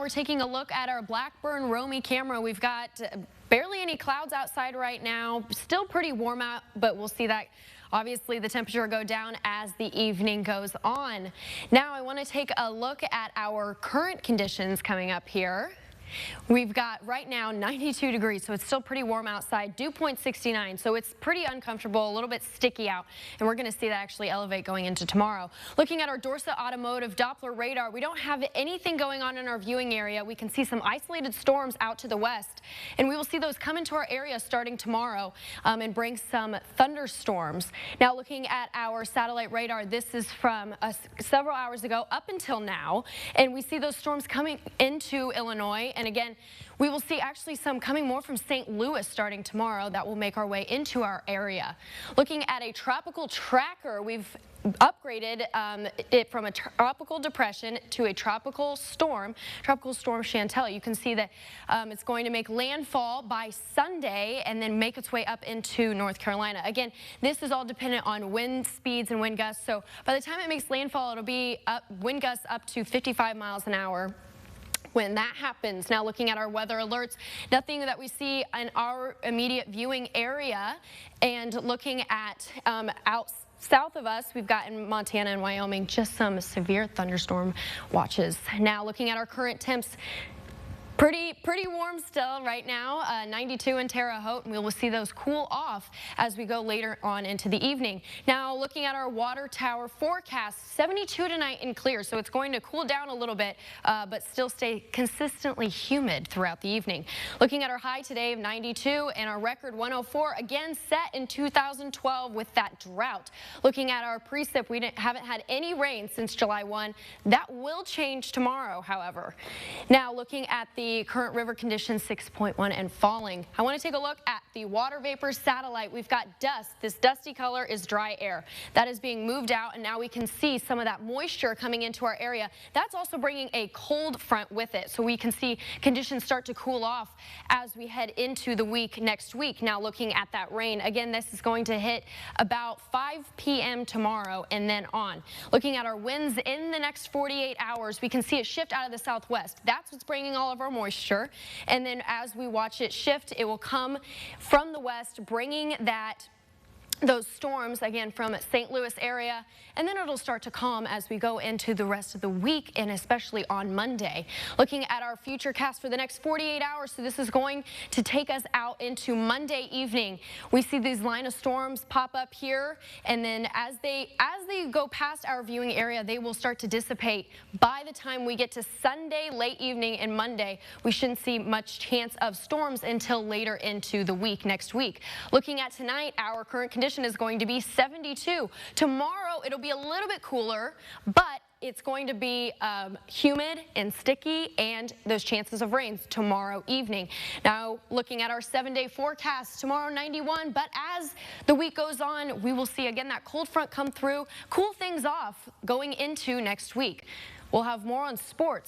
we're taking a look at our Blackburn Romy camera. We've got barely any clouds outside right now. Still pretty warm out, but we'll see that obviously the temperature will go down as the evening goes on. Now I want to take a look at our current conditions coming up here. We've got right now 92 degrees, so it's still pretty warm outside. Dew point 69, so it's pretty uncomfortable, a little bit sticky out, and we're going to see that actually elevate going into tomorrow. Looking at our Dorset Automotive Doppler radar, we don't have anything going on in our viewing area. We can see some isolated storms out to the west, and we will see those come into our area starting tomorrow and bring some thunderstorms. Now looking at our satellite radar, this is from several hours ago up until now, and we see those storms coming into Illinois. And again, we will see actually some coming more from St. Louis starting tomorrow that will make our way into our area. Looking at a tropical tracker, we've upgraded it from a tropical depression to a tropical storm Chantel. You can see that it's going to make landfall by Sunday and then make its way up into North Carolina. Again, this is all dependent on wind speeds and wind gusts. So by the time it makes landfall, it'll be wind gusts up to 55 miles an hour. When that happens. Now looking at our weather alerts, nothing that we see in our immediate viewing area, and looking at out south of us, we've got in Montana and Wyoming just some severe thunderstorm watches. Now looking at our current temps, pretty warm still right now, 92 in Terre Haute, and we will see those cool off as we go later on into the evening. Now looking at our water tower forecast, 72 tonight and clear, so it's going to cool down a little bit, but still stay consistently humid throughout the evening. Looking at our high today of 92 and our record 104, again set in 2012 with that drought. Looking at our precip, we haven't had any rain since July 1. That will change tomorrow, however. Now looking at the current river conditions, 6.1 and falling. I want to take a look at the water vapor satellite. We've got dust. This dusty color is dry air. That is being moved out, and now we can see some of that moisture coming into our area. That's also bringing a cold front with it, so we can see conditions start to cool off as we head into the week next week. Now looking at that rain, again, this is going to hit about 5 p.m. tomorrow and then on. Looking at our winds in the next 48 hours, we can see it shift out of the southwest. That's what's bringing all of our moisture, and then as we watch it shift, it will come from the west, bringing those storms again from St. Louis area, and then it'll start to calm as we go into the rest of the week, and especially on Monday. Looking at our future cast for the next 48 hours, so this is going to take us out into Monday evening. We see these line of storms pop up here, and then as they go past our viewing area, they will start to dissipate. By the time we get to Sunday late evening and Monday, we shouldn't see much chance of storms until later into the week next week. Looking at tonight, our current condition is going to be 72. Tomorrow it'll be a little bit cooler, but it's going to be humid and sticky, and those chances of rain tomorrow evening. Now looking at our 7-day forecast, tomorrow 91, but as the week goes on, we will see again that cold front come through, cool things off going into next week. We'll have more on sports.